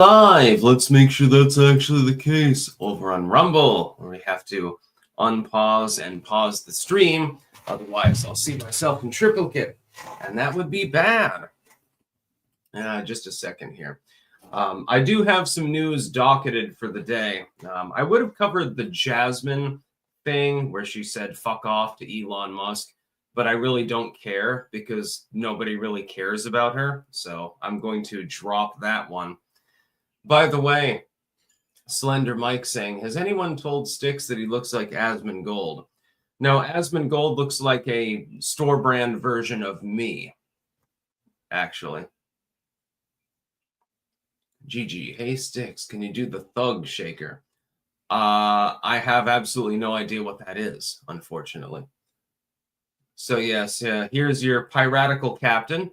Live. Let's make sure that's actually the case over on Rumble, where we have to unpause and pause the stream. Otherwise, I'll see myself in triplicate, and that would be bad. Just a second here. I do have some news docketed for the day. I would have covered the Jasmine thing where she said fuck off to Elon Musk, but I really don't care because nobody really cares about her. So I'm going to drop that one. By the way, Slender Mike saying, has anyone told Styx that he looks like Asmongold? No, Asmongold looks like a store brand version of me, actually. GG, hey Styx, can you do the thug shaker? I have absolutely no idea what that is, unfortunately. So yes, here's your piratical captain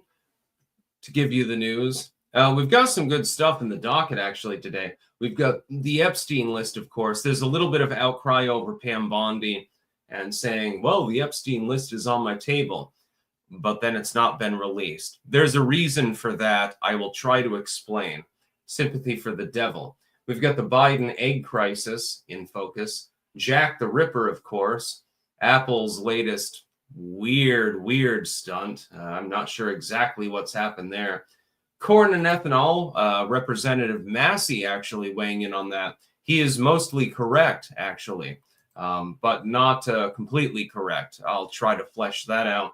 to give you the news. We've got some good stuff in the docket, actually, today. We've got the Epstein list, of course. There's a little bit of outcry over Pam Bondi and saying, well, the Epstein list is on my table, but then it's not been released. There's a reason for that. I will try to explain. Sympathy for the devil. We've got the Biden egg crisis in focus. Jack the Ripper, of course. Apple's latest weird stunt. I'm not sure exactly what's happened there. Corn and ethanol, Representative Massey actually weighing in on that. He is mostly correct, actually, but not completely correct. I'll try to flesh that out.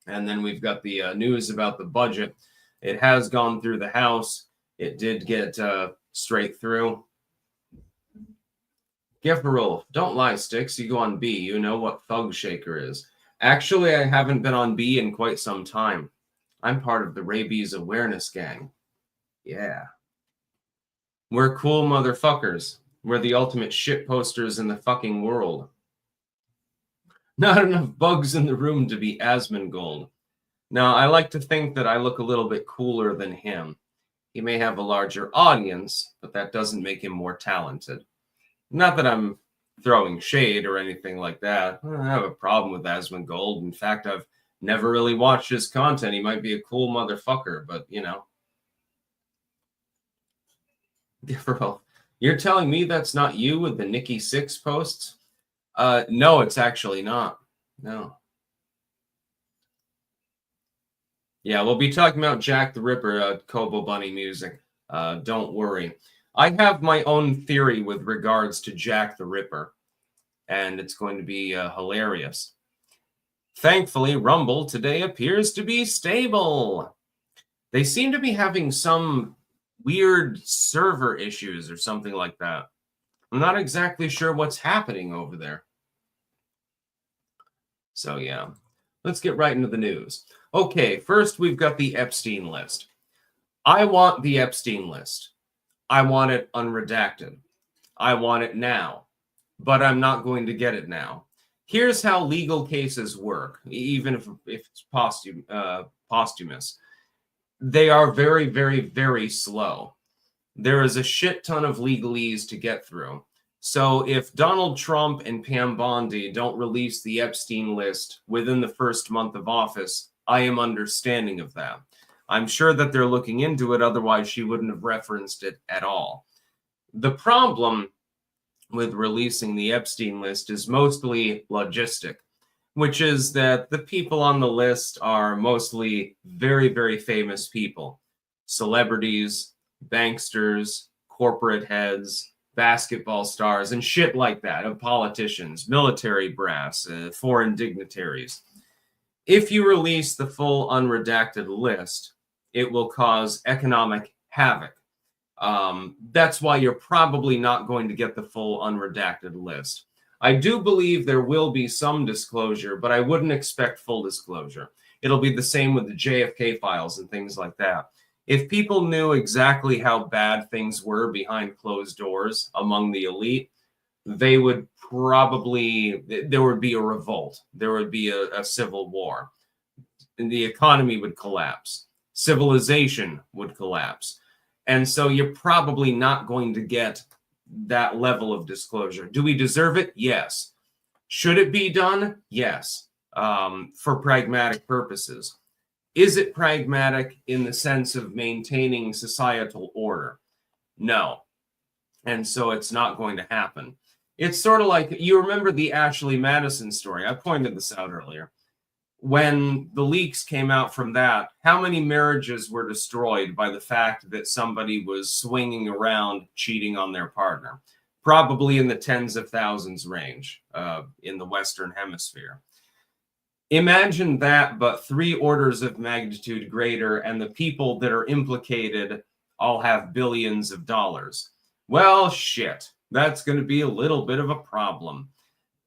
And then we've got the news about the budget. It has gone through the House. It did get straight through. Gefferol, don't lie, Styx. You go on B. You know what Thug Shaker is. Actually, I haven't been on B in quite some time. I'm part of the Rabies Awareness Gang. Yeah. We're cool motherfuckers. We're the ultimate shit posters in the fucking world. Not enough bugs in the room to be Asmongold. Now, I like to think that I look a little bit cooler than him. He may have a larger audience, but that doesn't make him more talented. Not that I'm throwing shade or anything like that. I don't have a problem with Asmongold. In fact, I've never really watched his content. He might be a cool motherfucker, but, you know. You're telling me that's not you with the Nikki Six posts? No, it's actually not. No. Yeah, we'll be talking about Jack the Ripper, Kobo Bunny music. Don't worry. I have my own theory with regards to Jack the Ripper, and it's going to be hilarious. Thankfully, Rumble today appears to be stable. They seem to be having some weird server issues or something like that. I'm not exactly sure what's happening over there. So, yeah, let's get right into the news. Okay, first we've got the Epstein list. I want the Epstein list. I want it unredacted. I want it now, but I'm not going to get it now. Here's how legal cases work, even if it's posthumous. They are very, very, very slow. There is a shit ton of legalese to get through. So if Donald Trump and Pam Bondi don't release the Epstein list within the first month of office, I am understanding of that. I'm sure that they're looking into it, otherwise she wouldn't have referenced it at all. The problem with releasing the Epstein list is mostly logistic, which is that the people on the list are mostly very, very famous people. Celebrities, banksters, corporate heads, basketball stars, and shit like that, of politicians, military brass, foreign dignitaries. If you release the full unredacted list, it will cause economic havoc. That's why you're probably not going to get the full unredacted list. I do believe there will be some disclosure, but I wouldn't expect full disclosure. It'll be the same with the JFK files and things like that. If people knew exactly how bad things were behind closed doors among the elite, they would probably, there would be a revolt. There would be a civil war. And the economy would collapse. Civilization would collapse. And so you're probably not going to get that level of disclosure. Do we deserve it? Yes. Should it be done? Yes. For pragmatic purposes. Is it pragmatic in the sense of maintaining societal order? No. And so it's not going to happen. It's sort of like, you remember the Ashley Madison story. I pointed this out earlier. When the leaks came out from that, how many marriages were destroyed by the fact that somebody was swinging around cheating on their partner? Probably in the tens of thousands range in the Western Hemisphere. Imagine that, but 3 orders of magnitude greater, and the people that are implicated all have billions of dollars. Well, shit, that's going to be a little bit of a problem.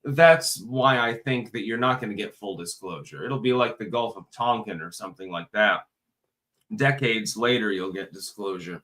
That's why I think that you're not going to get full disclosure. It'll be like the Gulf of Tonkin or something like that. Decades later, you'll get disclosure.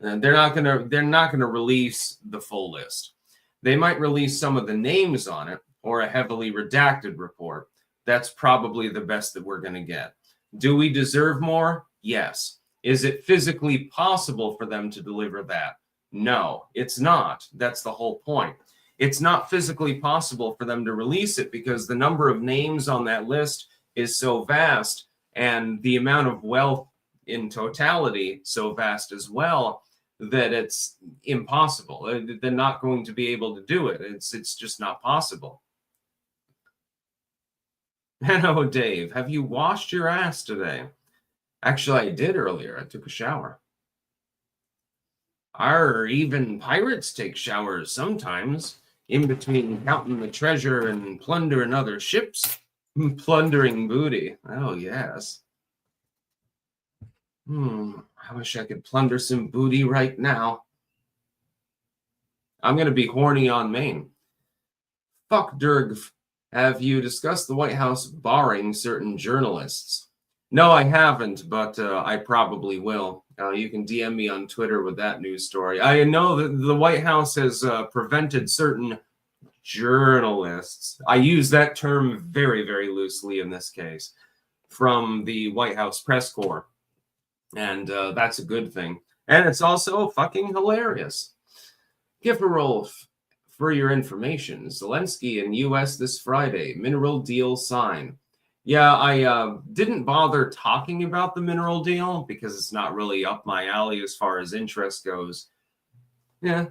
And they're not going to release the full list. They might release some of the names on it or a heavily redacted report. That's probably the best that we're going to get. Do we deserve more? Yes. Is it physically possible for them to deliver that? No, it's not. That's the whole point. It's not physically possible for them to release it because the number of names on that list is so vast, and the amount of wealth in totality so vast as well, that it's impossible. They're not going to be able to do it. It's just not possible. Hello, Dave. Have you washed your ass today? Actually, I did earlier. I took a shower. Even pirates take showers sometimes, in between counting the treasure and plundering other ships. Plundering booty. Oh, yes. I wish I could plunder some booty right now. I'm going to be horny on Maine. Fuck Durg. Have you discussed the White House barring certain journalists? No, I haven't, but I probably will. You can DM me on Twitter with that news story. I know that the White House has prevented certain journalists. I use that term very, very loosely in this case, from the White House press corps. And that's a good thing. And it's also fucking hilarious. Give a roll for your information. Zelensky in U.S. this Friday. Mineral deal signed. Yeah, I didn't bother talking about the mineral deal because it's not really up my alley as far as interest goes. Yeah.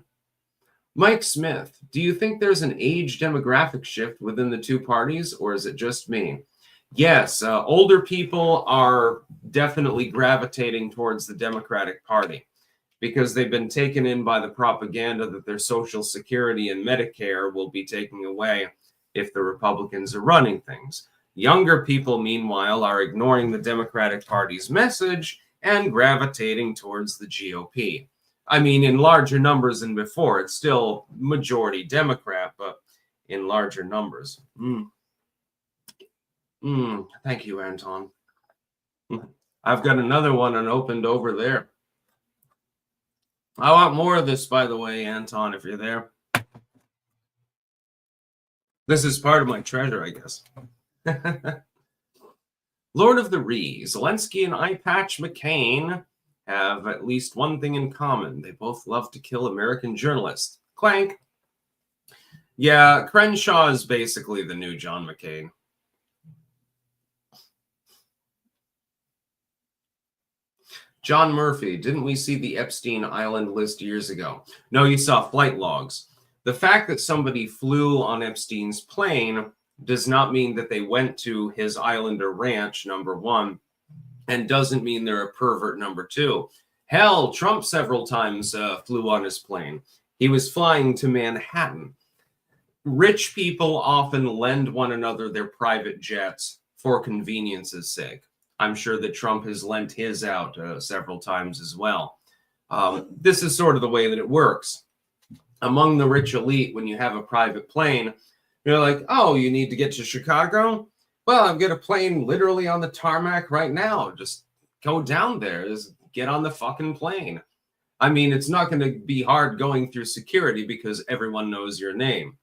Mike Smith, do you think there's an age demographic shift within the two parties, or is it just me? Yes, older people are definitely gravitating towards the Democratic Party because they've been taken in by the propaganda that their Social Security and Medicare will be taken away if the Republicans are running things. Younger people, meanwhile, are ignoring the Democratic Party's message and gravitating towards the GOP. I mean, in larger numbers than before. It's still majority Democrat, but in larger numbers. Thank you, Anton. I've got another one unopened over there. I want more of this, by the way, Anton, if you're there. This is part of my treasure, I guess. Lord of the Ree, Zelensky and Eye Patch McCain have at least one thing in common. They both love to kill American journalists. Clank. Yeah, Crenshaw is basically the new John McCain. John Murphy, didn't we see the Epstein Island list years ago? No, you saw flight logs. The fact that somebody flew on Epstein's plane does not mean that they went to his island or ranch, number one, and doesn't mean they're a pervert, number two. Hell, Trump several times flew on his plane. He was flying to Manhattan. Rich people often lend one another their private jets for convenience's sake. I'm sure that Trump has lent his out several times as well. This is sort of the way that it works. Among the rich elite, when you have a private plane, you're like, oh, you need to get to Chicago? Well, I've got a plane literally on the tarmac right now. Just go down there. Just get on the fucking plane. I mean, it's not going to be hard going through security because everyone knows your name.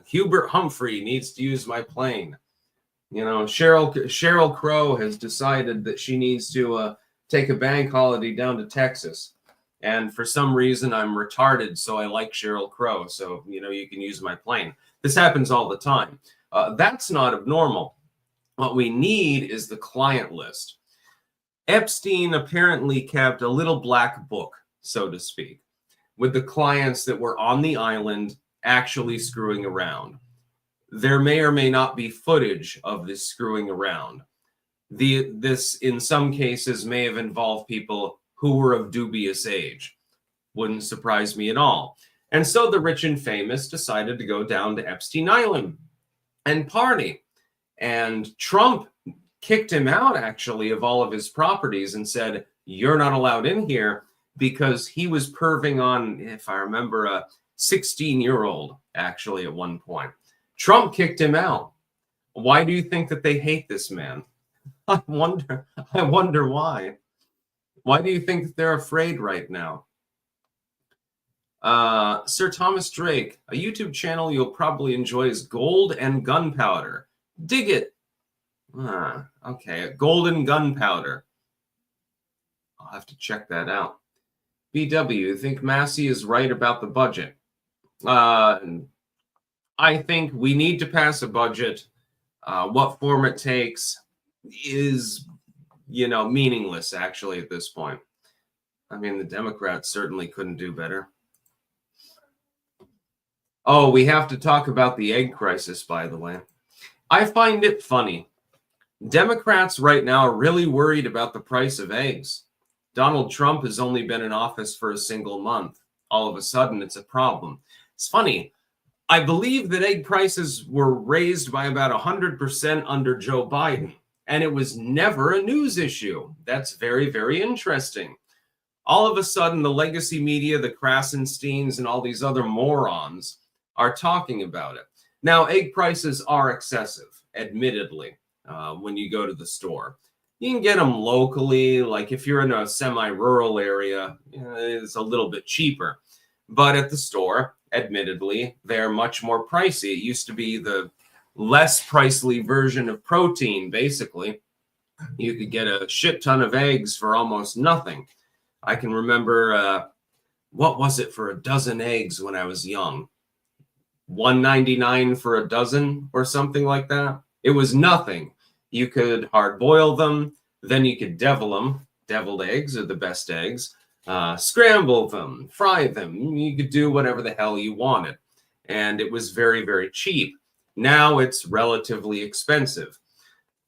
Hubert Humphrey needs to use my plane. You know, Sheryl Crow has decided that she needs to take a bank holiday down to Texas. And for some reason, I'm retarded, so I like Sheryl Crow. So, you know, you can use my plane. This happens all the time. That's not abnormal. What we need is the client list. Epstein apparently kept a little black book so to speak, with the clients that were on the island actually screwing around. There may or may not be footage of this screwing around. This, in some cases, may have involved people who were of dubious age. Wouldn't surprise me at all. And so the rich and famous decided to go down to Epstein Island and party. And Trump kicked him out, actually, of all of his properties and said, you're not allowed in here, because he was perving on, if I remember, a 16-year-old, actually, at one point. Trump kicked him out. Why do you think that they hate this man? I wonder why. Why do you think that they're afraid right now? Sir Thomas Drake, a YouTube channel you'll probably enjoy is Gold and Gunpowder. Dig it. Okay, Gold and Gunpowder. I'll have to check that out. BW, you think Massey is right about the budget? I think we need to pass a budget. What form it takes is, meaningless, actually, at this point. I mean, the Democrats certainly couldn't do better. Oh, we have to talk about the egg crisis, by the way. I find it funny. Democrats right now are really worried about the price of eggs. Donald Trump has only been in office for a single month. All of a sudden, it's a problem. It's funny. I believe that egg prices were raised by about 100% under Joe Biden, and it was never a news issue. That's very, very interesting. All of a sudden, the legacy media, the Krasensteins, and all these other morons are talking about it. Now, egg prices are excessive, admittedly, when you go to the store. You can get them locally, like if you're in a semi-rural area, it's a little bit cheaper. But at the store, admittedly, they're much more pricey. It used to be the less pricey version of protein, basically. You could get a shit ton of eggs for almost nothing. I can remember, what was it for a dozen eggs when I was young? $1.99 for a dozen or something like that. It was nothing. You could hard boil them, then you could devil them. Deviled eggs are the best eggs. Scramble them, fry them. You could do whatever the hell you wanted. And it was very, very cheap. Now it's relatively expensive.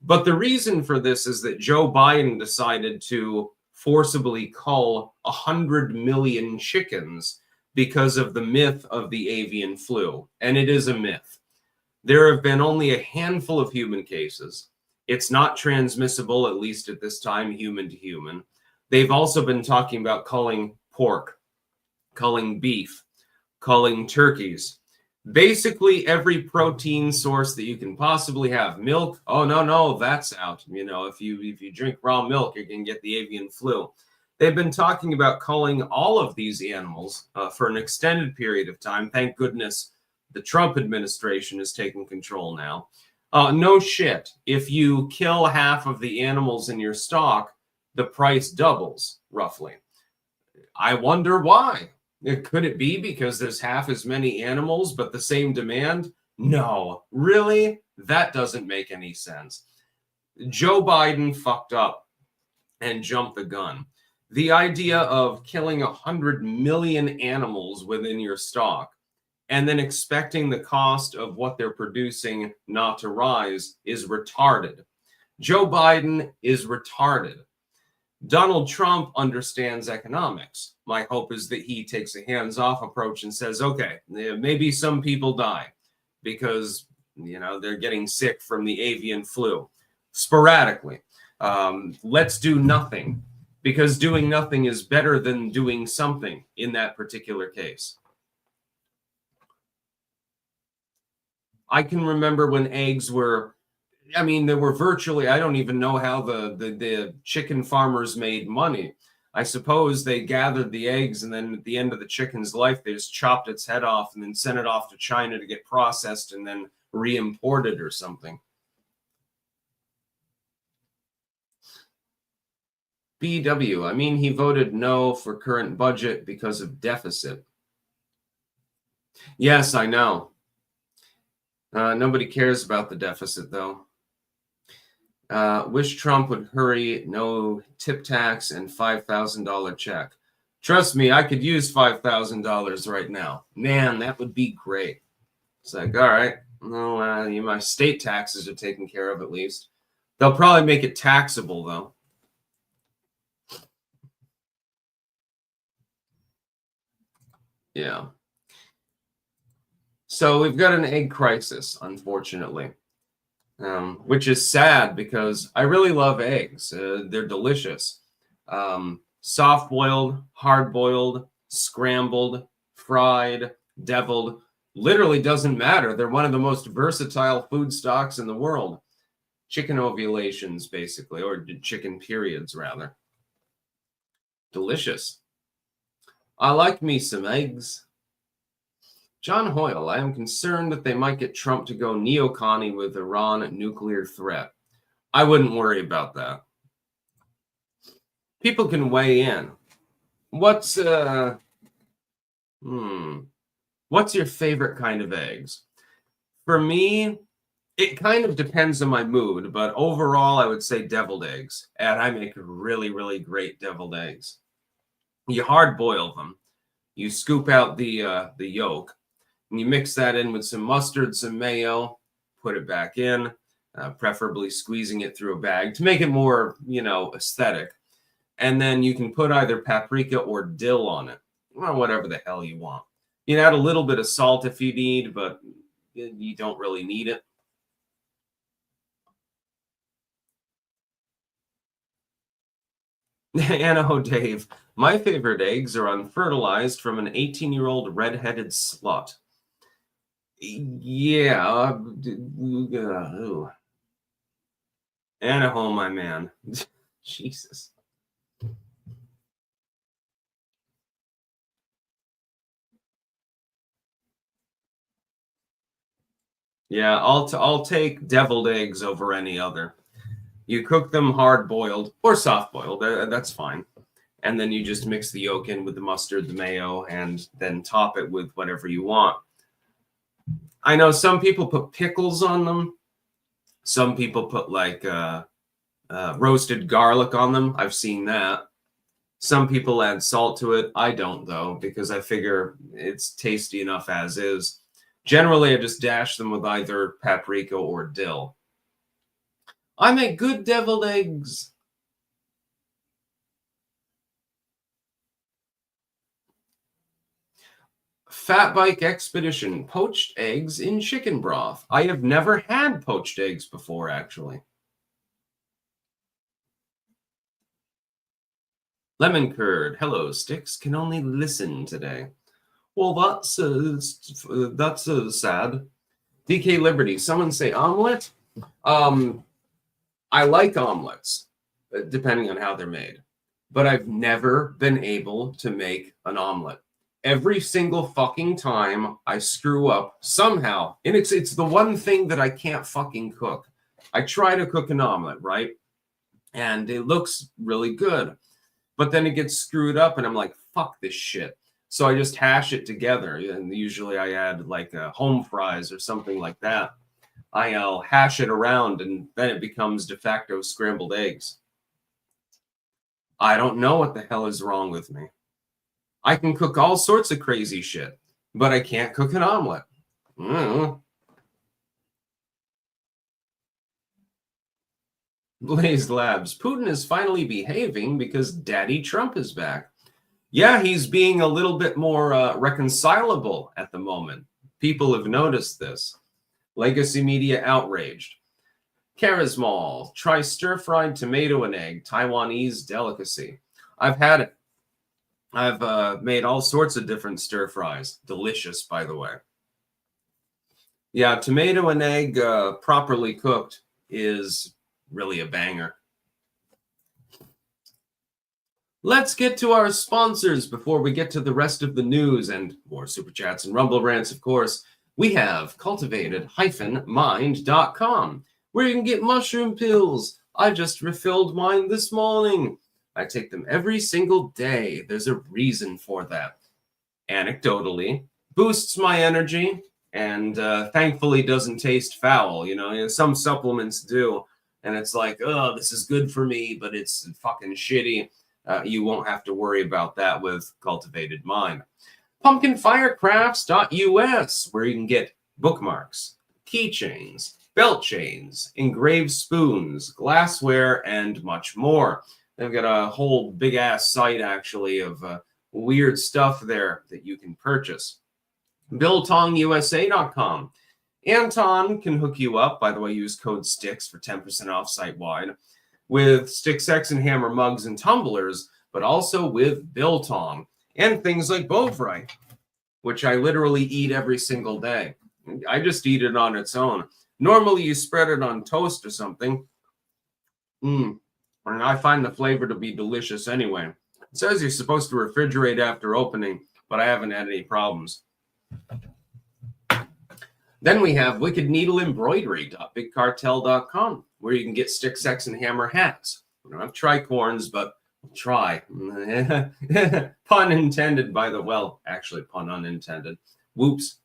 But the reason for this is that Joe Biden decided to forcibly cull 100 million chickens because of the myth of the avian flu. And it is a myth. There have been only a handful of human cases. It's not transmissible, at least at this time, human to human. They've also been talking about culling pork, culling beef, culling turkeys. Basically, every protein source that you can possibly have. Milk, oh, no, that's out. If you drink raw milk, you can get the avian flu. They've been talking about culling all of these animals for an extended period of time. Thank goodness the Trump administration is taking control now. No shit. If you kill half of the animals in your stock, the price doubles, roughly. I wonder why. Could it be because there's half as many animals, but the same demand? No. Really? That doesn't make any sense. Joe Biden fucked up and jumped the gun. The idea of killing 100 million animals within your stock and then expecting the cost of what they're producing not to rise is retarded. Joe Biden is retarded. Donald Trump understands economics. My hope is that he takes a hands-off approach and says, okay, maybe some people die because, they're getting sick from the avian flu sporadically. Let's do nothing, because doing nothing is better than doing something in that particular case. I can remember when eggs were, there were virtually, I don't even know how the chicken farmers made money. I suppose they gathered the eggs and then at the end of the chicken's life, they just chopped its head off and then sent it off to China to get processed and then re-imported or something. BW, he voted no for current budget because of deficit. Yes, I know. Nobody cares about the deficit, though. Wish Trump would hurry, no tip tax and $5,000 check. Trust me, I could use $5,000 right now. Man, that would be great. It's like, all right, no, my state taxes are taken care of at least. They'll probably make it taxable, though. Yeah. So we've got an egg crisis, unfortunately, which is sad because I really love eggs. They're delicious. Soft-boiled, hard-boiled, scrambled, fried, deviled. Literally doesn't matter. They're one of the most versatile food stocks in the world. Chicken ovulations, basically, or chicken periods, rather. Delicious. I like me some eggs. John Hoyle, I am concerned that they might get Trump to go neocon with Iran nuclear threat. I wouldn't worry about that. People can weigh in. What's your favorite kind of eggs? For me, it kind of depends on my mood, but overall, I would say deviled eggs. And I make really, really great deviled eggs. You hard boil them. You scoop out the yolk, and you mix that in with some mustard, some mayo, put it back in, preferably squeezing it through a bag to make it more, aesthetic. And then you can put either paprika or dill on it, or whatever the hell you want. You can add a little bit of salt if you need, but you don't really need it. Anna Dave, my favorite eggs are unfertilized from an 18-year-old redheaded slut. Yeah. Anaho, my man. Jesus. Yeah, I'll take deviled eggs over any other. You cook them hard boiled or soft boiled. That's fine. And then you just mix the yolk in with the mustard, the mayo, and then top it with whatever you want. I know some people put pickles on them. Some people put like roasted garlic on them. I've seen that. Some people add salt to it. I don't, though, because I figure it's tasty enough as is. Generally, I just dash them with either paprika or dill. I make good deviled eggs. Fat Bike Expedition, poached eggs in chicken broth. I have never had poached eggs before, actually. Lemon curd. Hello, Sticks. Can only listen today. Well, that's sad. DK Liberty. Someone say omelet. I like omelets, depending on how they're made, but I've never been able to make an omelet. Every single fucking time I screw up somehow, and it's the one thing that I can't fucking cook. I try to cook an omelet, right? And it looks really good, but then it gets screwed up, and I'm like, fuck this shit. So I just hash it together, and usually I add like home fries or something like that. I'll hash it around, and then it becomes de facto scrambled eggs. I don't know what the hell is wrong with me. I can cook all sorts of crazy shit, but I can't cook an omelet. Blazed Labs. Putin is finally behaving because Daddy Trump is back. Yeah, he's being a little bit more reconcilable at the moment. People have noticed this. Legacy media outraged. Charismal. Try stir-fried tomato and egg, Taiwanese delicacy. I've had it. I've made all sorts of different stir-fries. Delicious, by the way. Yeah, tomato and egg properly cooked is really a banger. Let's get to our sponsors before we get to the rest of the news and more super chats and rumble rants, of course. We have cultivated-mind.com, where you can get mushroom pills. I just refilled mine this morning. I take them every single day. There's a reason for that. Anecdotally, boosts my energy and thankfully doesn't taste foul. Some supplements do, and it's like, oh, this is good for me, but it's fucking shitty. You won't have to worry about that with Cultivated Mind. Pumpkinfirecrafts.us, where you can get bookmarks, keychains, belt chains, engraved spoons, glassware, and much more. They've got a whole big-ass site, actually, of weird stuff there that you can purchase. BillTongUSA.com. Anton can hook you up. By the way, use code STICKS for 10% off site-wide with Stick, Sex, and Hammer mugs and tumblers, but also with Biltong and things like Bovry, which I literally eat every single day. I just eat it on its own. Normally, you spread it on toast or something. And I find the flavor to be delicious anyway. It says you're supposed to refrigerate after opening, but I haven't had any problems. Then we have wickedneedleembroidery.bigcartel.com, where you can get Stick, Sex, and Hammer hats. We don't have tricorns, but we'll try. Pun intended, by the well, actually pun unintended. Whoops.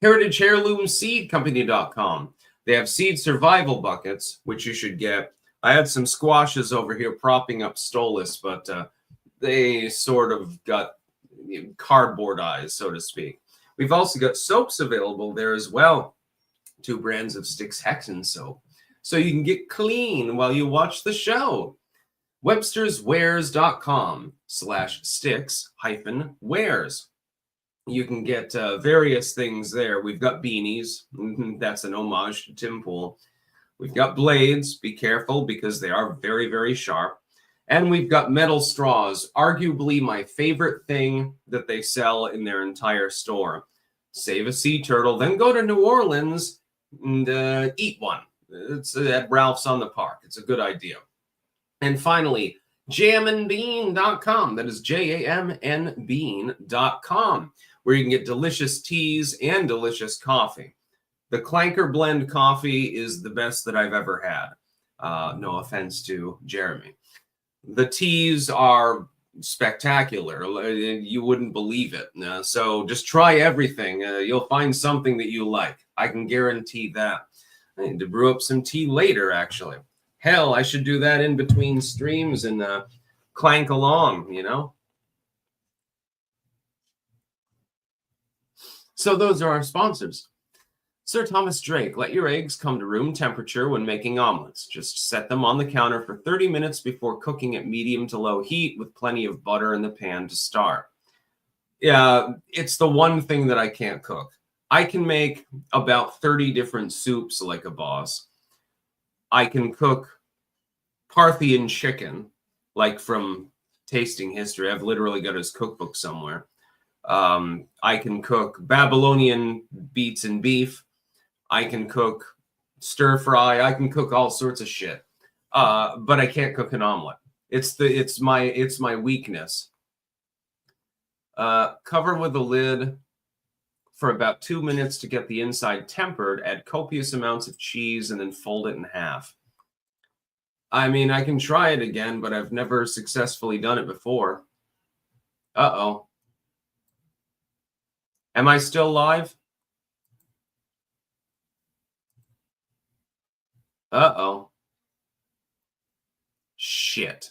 HeritageHeirloomSeedCompany.com. They have seed survival buckets, which you should get. I had some squashes over here propping up Stolus, but they sort of got cardboard eyes, so to speak. We've also got soaps available there as well. 2 brands of Styx Hexen soap. So you can get clean while you watch the show. Websterswears.com/Styx-Wares. You can get various things there. We've got beanies. That's an homage to Tim Pool. We've got blades. Be careful because they are very, very sharp. And we've got metal straws, arguably my favorite thing that they sell in their entire store. Save a sea turtle, then go to New Orleans and eat one. It's at Ralph's on the Park. It's a good idea. And finally, jamandbean.com. That is JAMNbean.com, where you can get delicious teas and delicious coffee. The Clanker Blend coffee is the best that I've ever had. No offense to Jeremy. The teas are spectacular. You wouldn't believe it. So just try everything. You'll find something that you like. I can guarantee that. I need to brew up some tea later, actually. Hell, I should do that in between streams and clank along, you know? So those are our sponsors. Sir Thomas Drake, let your eggs come to room temperature when making omelets. Just set them on the counter for 30 minutes before cooking at medium to low heat with plenty of butter in the pan to start. Yeah, it's the one thing that I can't cook. I can make about 30 different soups like a boss. I can cook Parthian chicken, like from Tasting History. I've literally got his cookbook somewhere. I can cook Babylonian beets and beef. I can cook stir fry. I can cook all sorts of shit. But I can't cook an omelet. It's my weakness. Cover with a lid for about 2 minutes to get the inside tempered. Add copious amounts of cheese and then fold it in half. I mean, I can try it again, but I've never successfully done it before. Uh-oh. Am I still live? Uh-oh. Shit.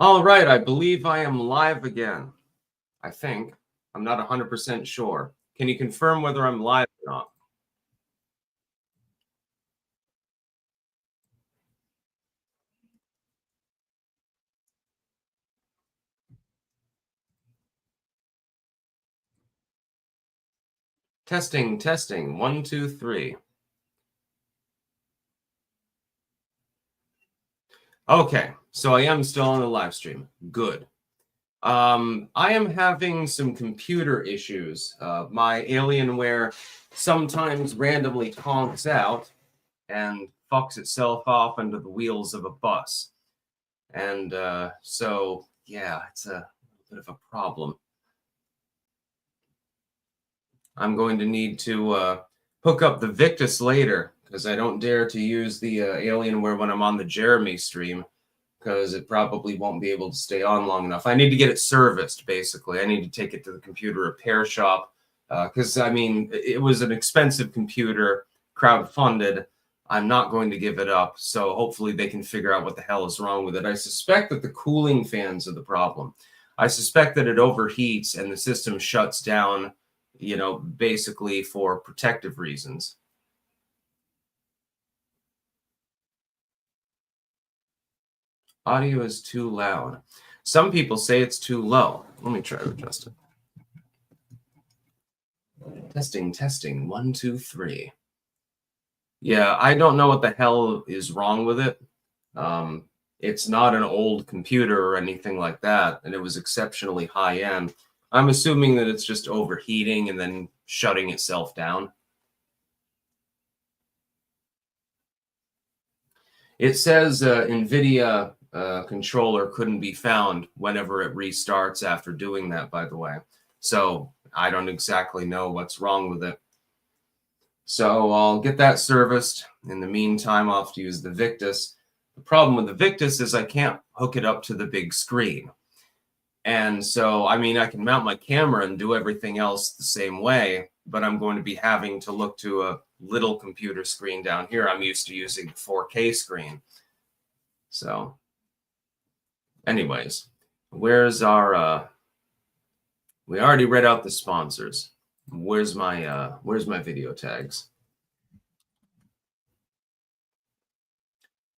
All right, I believe I am live again. I think. I'm not 100% sure. Can you confirm whether I'm live or not? Testing, testing. 1, 2, 3. Okay, so I am still on the live stream. Good. I am having some computer issues. My Alienware sometimes randomly conks out and fucks itself off under the wheels of a bus. And so, yeah, it's a bit of a problem. I'm going to need to hook up the Victus later because I don't dare to use the Alienware when I'm on the Jeremy stream because it probably won't be able to stay on long enough. I need to get it serviced, basically. I need to take it to the computer repair shop because, I mean, it was an expensive computer, crowdfunded. I'm not going to give it up, so hopefully they can figure out what the hell is wrong with it. I suspect that the cooling fans are the problem. I suspect that it overheats and the system shuts down, you know, basically for protective reasons. Audio is too loud. Some people say it's too low. Let me try to adjust it. Testing, testing. 1, 2, 3. Yeah, I don't know what the hell is wrong with it. It's not an old computer or anything like that, and it was exceptionally high end. I'm assuming that it's just overheating and then shutting itself down. It says NVIDIA controller couldn't be found whenever it restarts after doing that, by the way. So I don't exactly know what's wrong with it. So I'll get that serviced. In the meantime, I'll have to use the Victus. The problem with the Victus is I can't hook it up to the big screen. And so, I mean, I can mount my camera and do everything else the same way, but I'm going to be having to look to a little computer screen down here. I'm used to using the 4K screen. So, anyways, where's our we already read out the sponsors. Where's my video tags?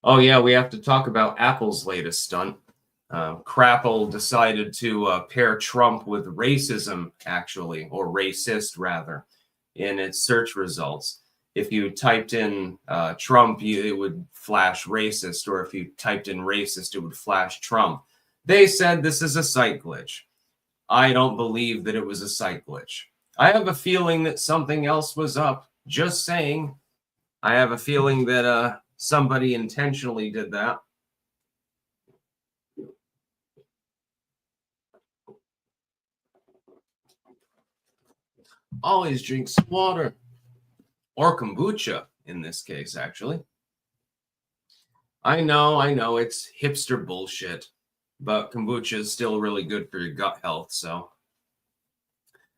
Oh yeah, we have to talk about Apple's latest stunt. Crapple decided to pair Trump with racism, actually, or racist rather, in its search results. If you typed in Trump, it would flash racist, or if you typed in racist, it would flash Trump. They said this is a site glitch. I don't believe that it was a site glitch. I have a feeling that something else was up. Just saying. I have a feeling that somebody intentionally did that. Always drink some water. Or kombucha, in this case, actually. I know, it's hipster bullshit. But kombucha is still really good for your gut health, so.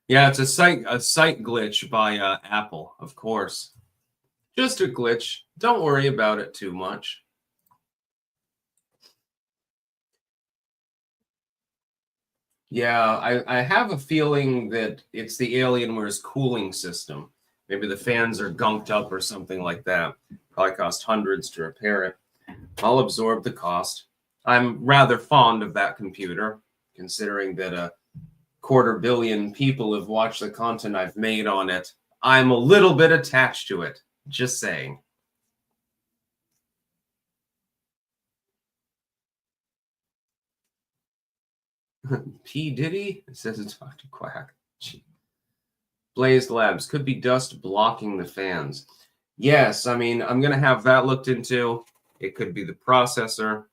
Yeah, it's a site glitch by Apple, of course. Just a glitch. Don't worry about it too much. Yeah, I have a feeling that it's the Alienware's cooling system. Maybe the fans are gunked up or something like that. Probably cost hundreds to repair it. I'll absorb the cost. I'm rather fond of that computer, considering that a 250 million people have watched the content I've made on it. I'm a little bit attached to it. Just saying. P. Diddy? It says it's Dr. Quack. Gee. Blazed Labs. Could be dust blocking the fans. Yes, I mean, I'm going to have that looked into. It could be the processor.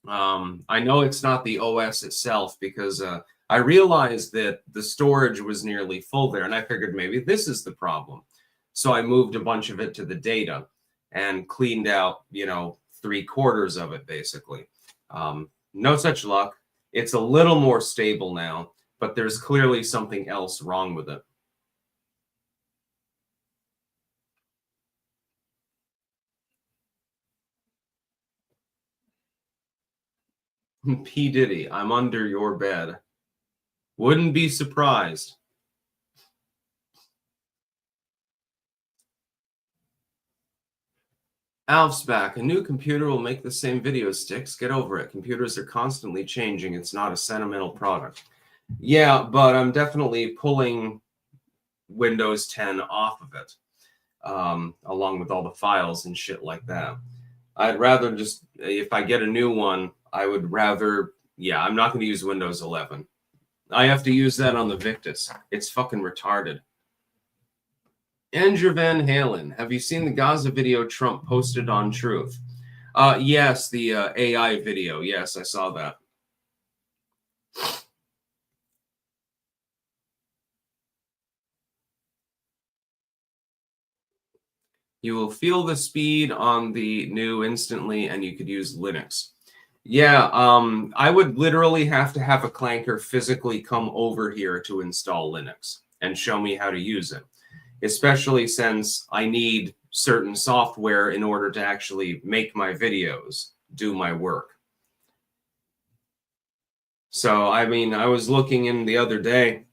I know it's not the OS itself because I realized that the storage was nearly full there, and I figured maybe this is the problem. So I moved a bunch of it to the data and cleaned out, 3/4 of it, basically. No such luck. It's a little more stable now, but there's clearly something else wrong with it. P. Diddy, I'm under your bed. Wouldn't be surprised. Alf's back. A new computer will make the same video sticks. Get over it. Computers are constantly changing. It's not a sentimental product. Yeah, but I'm definitely pulling Windows 10 off of it, along with all the files and shit like that. I'd rather just, if I get a new one, I would rather, yeah, I'm not going to use Windows 11. I have to use that on the Victus. It's fucking retarded. Andrew Van Halen, have you seen the Gaza video Trump posted on Truth? Yes, the AI video. Yes, I saw that. You will feel the speed on the new instantly, and you could use Linux. Yeah, I would literally have to have a clanker physically come over here to install Linux and show me how to use it, especially since I need certain software in order to actually make my videos, do my work. So, I mean, I was looking in the other day,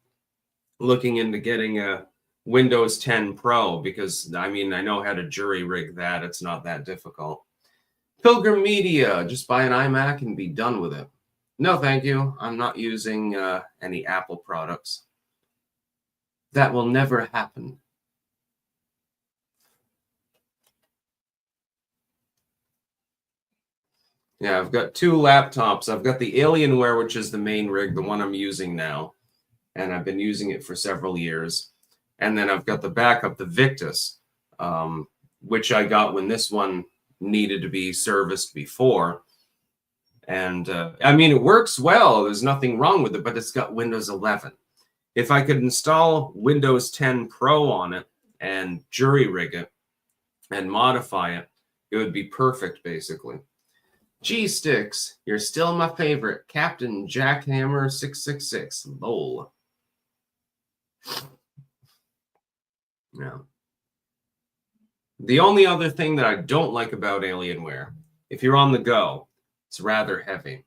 looking into getting a Windows 10 Pro because, I mean, I know how to jury rig that. It's not that difficult. Pilgrim Media, just buy an iMac and be done with it. No, thank you. I'm not using any Apple products. That will never happen. Yeah, I've got two laptops. I've got the Alienware, which is the main rig, the one I'm using now. And I've been using it for several years. And then I've got the backup, the Victus, which I got when this one needed to be serviced before. And I mean, it works well. There's nothing wrong with it, but it's got Windows 11. If I could install Windows 10 Pro on it and jury rig it and modify it, it would be perfect, basically. G-Sticks, you're still my favorite. Captain Jackhammer 666. Lol. Yeah. The only other thing that I don't like about Alienware, if you're on the go, it's rather heavy.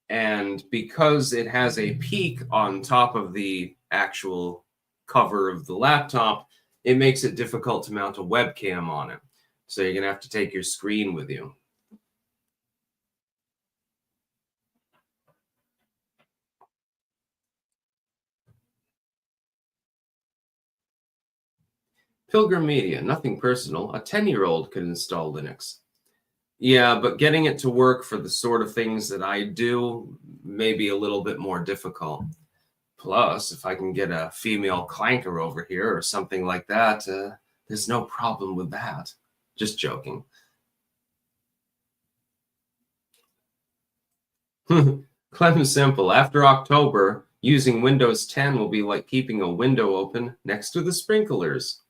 And because it has a peak on top of the actual cover of the laptop, it makes it difficult to mount a webcam on it. So you're going to have to take your screen with you. Pilgrim Media, nothing personal. A 10-year-old could install Linux. Yeah, but getting it to work for the sort of things that I do may be a little bit more difficult. Plus, if I can get a female clanker over here or something like that, there's no problem with that. Just joking. Clem Simple, after October, using Windows 10 will be like keeping a window open next to the sprinklers.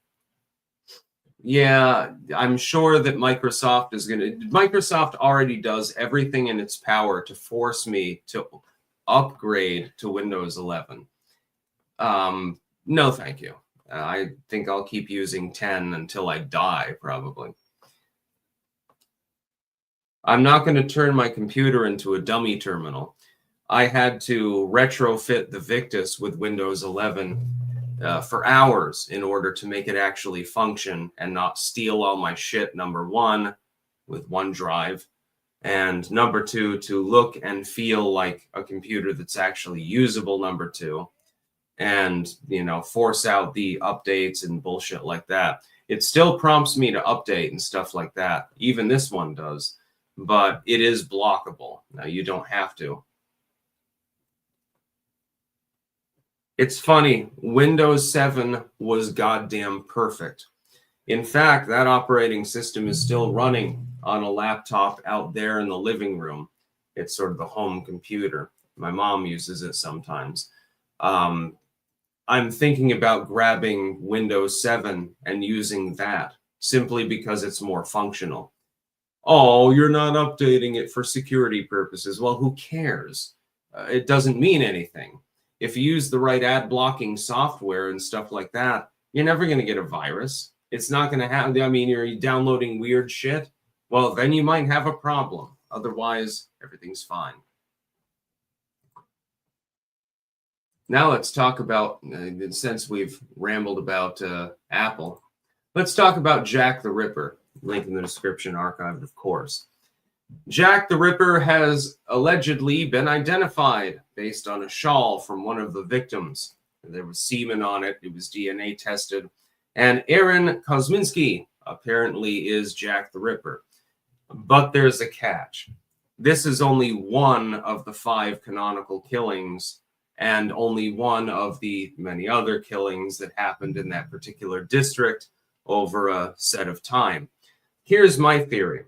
Yeah, I'm sure that Microsoft is going to... Microsoft already does everything in its power to force me to upgrade to Windows 11. No, thank you. I think I'll keep using 10 until I die, probably. I'm not going to turn my computer into a dummy terminal. I had to retrofit the Victus with Windows 11 for hours in order to make it actually function and not steal all my shit, number one, with OneDrive, and number two, to look and feel like a computer that's actually usable, number two, and, you know, force out the updates and bullshit like that. It still prompts me to update and stuff like that. Even this one does, but it is blockable. Now, you don't have to. It's funny, Windows 7 was goddamn perfect. In fact, that operating system is still running on a laptop out there in the living room. It's sort of the home computer. My mom uses it sometimes. I'm thinking about grabbing Windows 7 and using that simply because it's more functional. Oh, you're not updating it for security purposes. Well, who cares? It doesn't mean anything. If you use the right ad blocking software and stuff like that, you're never going to get a virus. It's not going to have, I mean, you're downloading weird shit. Well, then you might have a problem. Otherwise, everything's fine. Now let's talk about, since we've rambled about Apple, let's talk about Jack the Ripper. Link in the description, archived, of course. Jack the Ripper has allegedly been identified based on a shawl from one of the victims. There was semen on it. It was DNA tested. And Aaron Kosminski apparently is Jack the Ripper. But there's a catch. This is only one of the 5 canonical killings and only one of the many other killings that happened in that particular district over a set of time. Here's my theory.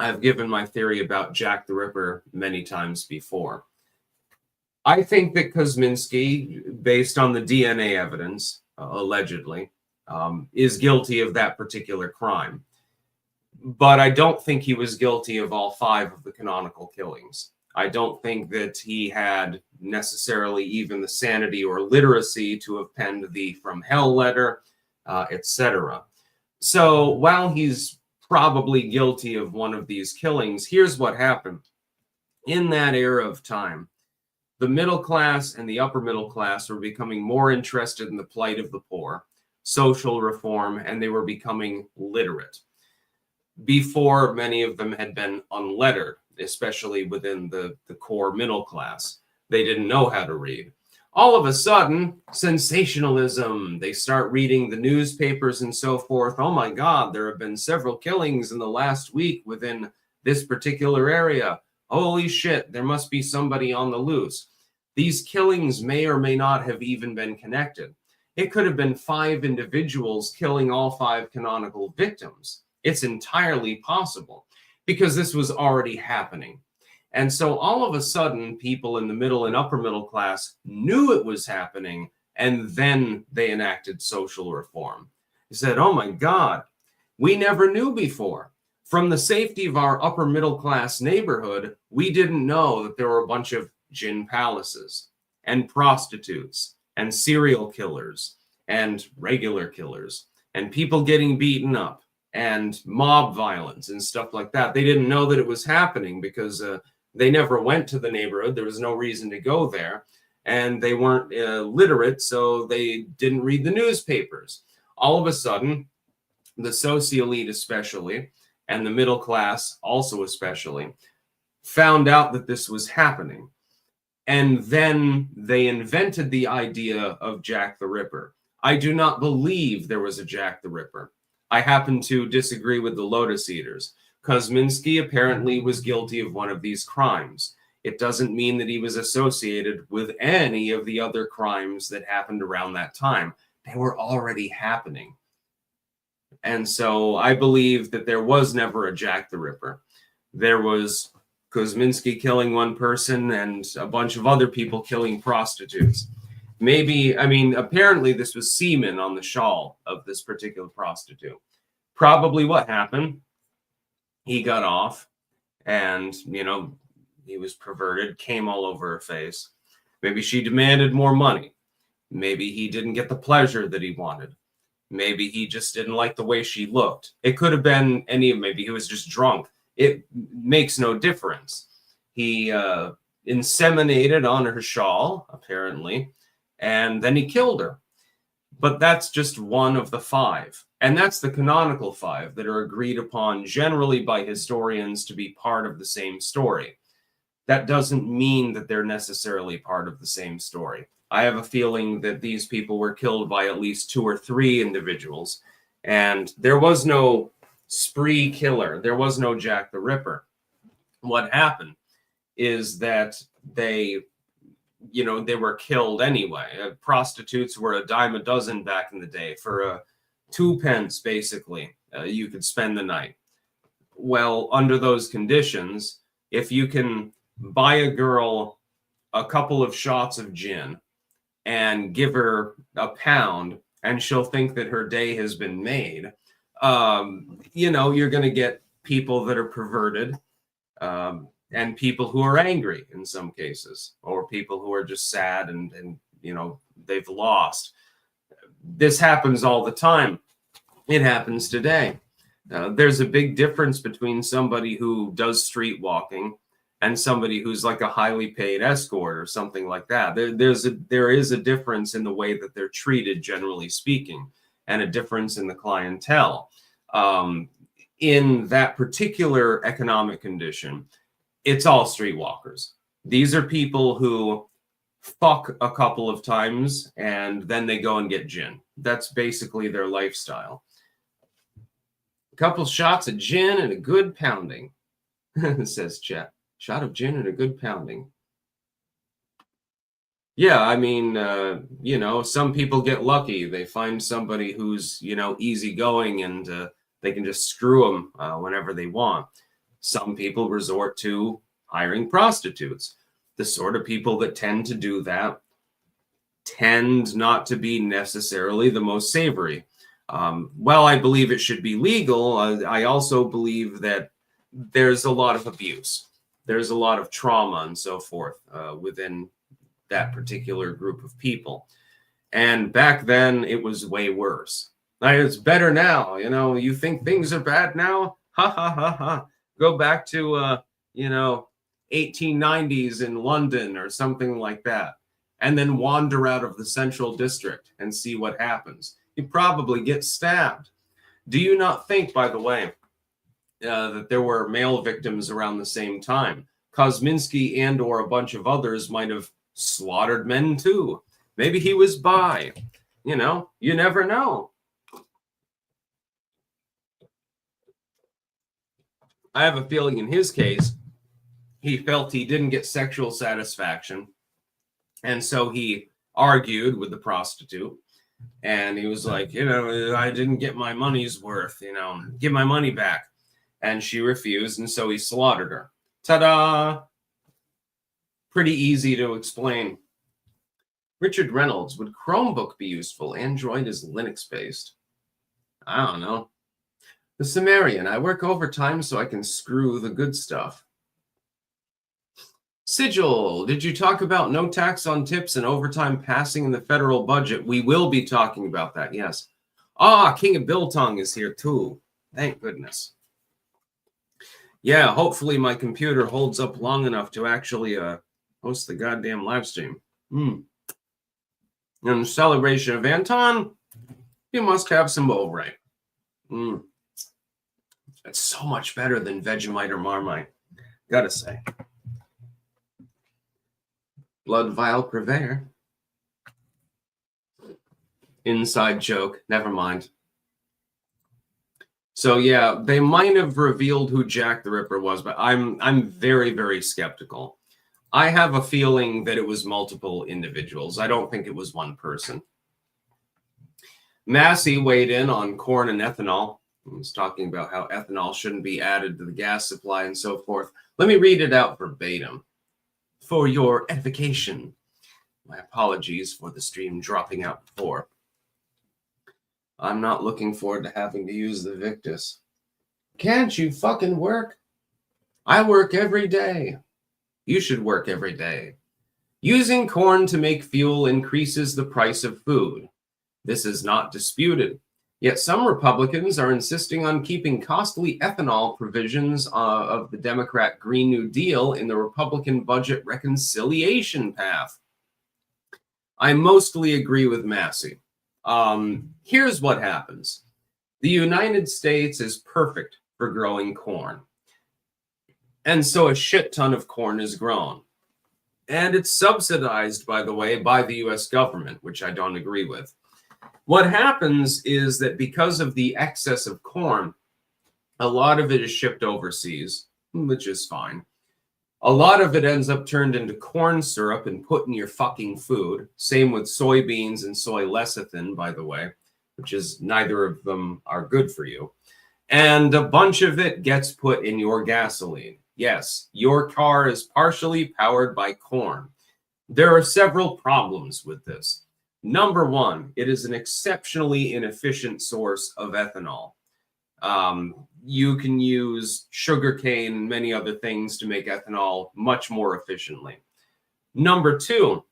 I've given my theory about Jack the Ripper many times before. I think that Kosminski, based on the DNA evidence, allegedly, is guilty of that particular crime. But I don't think he was guilty of all 5 of the canonical killings. I don't think that he had necessarily even the sanity or literacy to have penned the From Hell letter, etc. So while he's probably guilty of one of these killings, here's what happened. In that era of time, the middle class and the upper middle class were becoming more interested in the plight of the poor, social reform, and they were becoming literate. Before, many of them had been unlettered, especially within the core middle class. They didn't know how to read. All of a sudden, sensationalism. They start reading the newspapers and so forth. Oh my God, there have been several killings in the last week within this particular area. Holy shit, there must be somebody on the loose. These killings may or may not have even been connected. It could have been 5 individuals killing all 5 canonical victims. It's entirely possible because this was already happening. And so all of a sudden, people in the middle and upper middle class knew it was happening, and then they enacted social reform. They said, oh my God, we never knew before. From the safety of our upper middle class neighborhood, we didn't know that there were a bunch of gin palaces and prostitutes and serial killers and regular killers and people getting beaten up and mob violence and stuff like that. They didn't know that it was happening because they never went to the neighborhood. There was no reason to go there. And they weren't literate, so they didn't read the newspapers. All of a sudden, the socio-elite especially, and the middle class also especially, found out that this was happening. And then they invented the idea of Jack the Ripper. I do not believe there was a Jack the Ripper. I happen to disagree with the Lotus Eaters. Kosminski apparently was guilty of one of these crimes. It doesn't mean that he was associated with any of the other crimes that happened around that time. They were already happening. And so I believe that there was never a Jack the Ripper. There was Kosminski killing one person and a bunch of other people killing prostitutes. Maybe, I mean, apparently this was semen on the shawl of this particular prostitute. Probably what happened, he got off and, you know, he was perverted, came all over her face. Maybe she demanded more money. Maybe he didn't get the pleasure that he wanted. Maybe he just didn't like the way she looked. It could have been maybe he was just drunk. It makes no difference. He inseminated on her shawl, apparently, and then he killed her. But that's just one of the 5. And that's the canonical 5 that are agreed upon generally by historians to be part of the same story. That doesn't mean that they're necessarily part of the same story. I have a feeling that these people were killed by at least 2 or 3 individuals. And there was no spree killer. There was no Jack the Ripper. What happened is that they were killed anyway. Prostitutes were a dime a dozen back in the day. For 2 pence, basically, you could spend the night. Well, under those conditions, if you can buy a girl a couple of shots of gin and give her a pound, and she'll think that her day has been made, you're going to get people that are perverted, and people who are angry in some cases, or people who are just sad and they've lost. This happens all the time. It happens today. There's a big difference between somebody who does street walking and somebody who's like a highly paid escort or something like that. There is a difference in the way that they're treated, generally speaking, and a difference in the clientele. In that particular economic condition, it's all streetwalkers. These are people who fuck a couple of times and then they go and get gin. That's basically their lifestyle. A couple shots of gin and a good pounding, says chat. Shot of gin and a good pounding. Yeah, I mean, you know, some people get lucky. They find somebody who's, you know, easygoing and they can just screw them whenever they want. Some people resort to hiring prostitutes. The sort of people that tend to do that tend not to be necessarily the most savory. Well, I believe it should be legal. I also believe that there's a lot of abuse. There's a lot of trauma and so forth within that particular group of people. And back then, it was way worse. It's better now. You know, you think things are bad now? Ha, ha, ha, ha. Go back to, you know, 1890s in London or something like that, and then wander out of the Central District and see what happens. You probably get stabbed. Do you not think, by the way, that there were male victims around the same time? Kosminski and or a bunch of others might have slaughtered men too. Maybe he was bi. You know, you never know. I have a feeling in his case, he felt he didn't get sexual satisfaction. And so he argued with the prostitute. And he was like, you know, I didn't get my money's worth, you know, give my money back. And she refused. And so he slaughtered her. Ta-da! Pretty easy to explain. Richard Reynolds, would Chromebook be useful? Android is Linux-based. I don't know. The Sumerian, I work overtime so I can screw the good stuff. Sigil, did you talk about no tax on tips and overtime passing in the federal budget? We will be talking about that, yes. Ah, King of Biltong is here too. Thank goodness. Yeah, hopefully my computer holds up long enough to actually host the goddamn live stream. In celebration of Anton, you must have some bowl right. It's so much better than Vegemite or Marmite, gotta say. Blood vial purveyor. Inside joke, never mind. So yeah, they might have revealed who Jack the Ripper was, but I'm very, very skeptical. I have a feeling that it was multiple individuals. I don't think it was one person. Massey weighed in on corn and ethanol. He was talking about how ethanol shouldn't be added to the gas supply and so forth. Let me read it out verbatim for your edification. My apologies for the stream dropping out before. I'm not looking forward to having to use the Victus. Can't you fucking work? I work every day. You should work every day. Using corn to make fuel increases the price of food. This is not disputed. Yet some Republicans are insisting on keeping costly ethanol provisions of the Democrat Green New Deal in the Republican budget reconciliation path. I mostly agree with Massey. Here's what happens. The United States is perfect for growing corn. And so a shit ton of corn is grown. And it's subsidized, by the way, by the US government, which I don't agree with. What happens is that because of the excess of corn, a lot of it is shipped overseas, which is fine. A lot of it ends up turned into corn syrup and put in your fucking food. Same with soybeans and soy lecithin, by the way, which is neither of them are good for you. And a bunch of it gets put in your gasoline. Yes, your car is partially powered by corn. There are several problems with this. Number one, it is an exceptionally inefficient source of ethanol. You can use sugarcane and many other things to make ethanol much more efficiently. Number two,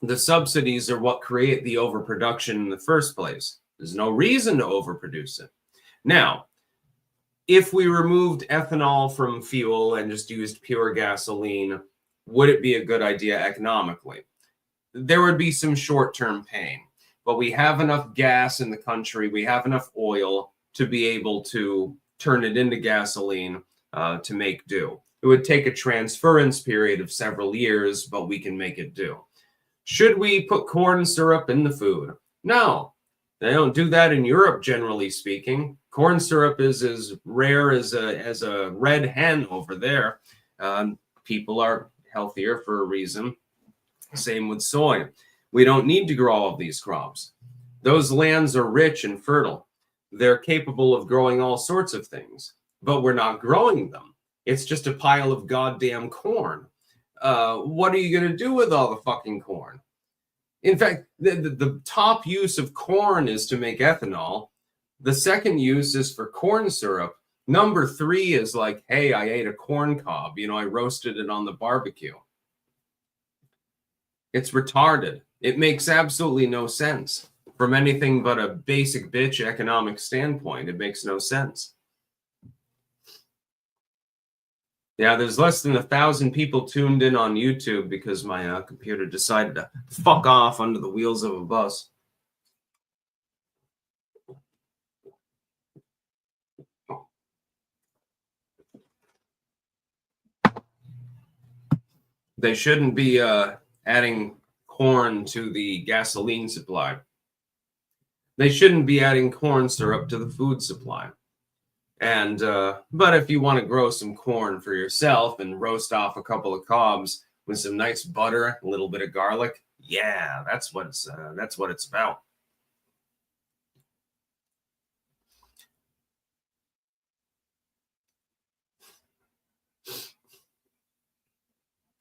the subsidies are what create the overproduction in the first place. There's no reason to overproduce it. Now, if we removed ethanol from fuel and just used pure gasoline, would it be a good idea economically? There would be some short-term pain, but we have enough gas in the country, we have enough oil to be able to turn it into gasoline to make do. It would take a transference period of several years, but we can make it do. Should we put corn syrup in the food? No, they don't do that in Europe, generally speaking. Corn syrup is as rare as a red hen over there. People are healthier for a reason. Same with soy. We don't need to grow all of these crops. Those lands are rich and fertile. They're capable of growing all sorts of things, but we're not growing them. It's just a pile of goddamn corn. What are you going to do with all the fucking corn? In fact, the top use of corn is to make ethanol. The second use is for corn syrup. Number 3 is like, hey, I ate a corn cob. You know, I roasted it on the barbecue. It's retarded. It makes absolutely no sense. From anything but a basic bitch economic standpoint, it makes no sense. Yeah, there's less than 1,000 people tuned in on YouTube because my computer decided to fuck off under the wheels of a bus. They shouldn't be adding corn to the gasoline supply. They shouldn't be adding corn syrup to the food supply. And but if you want to grow some corn for yourself and roast off a couple of cobs with some nice butter, a little bit of garlic, yeah, that's what it's about.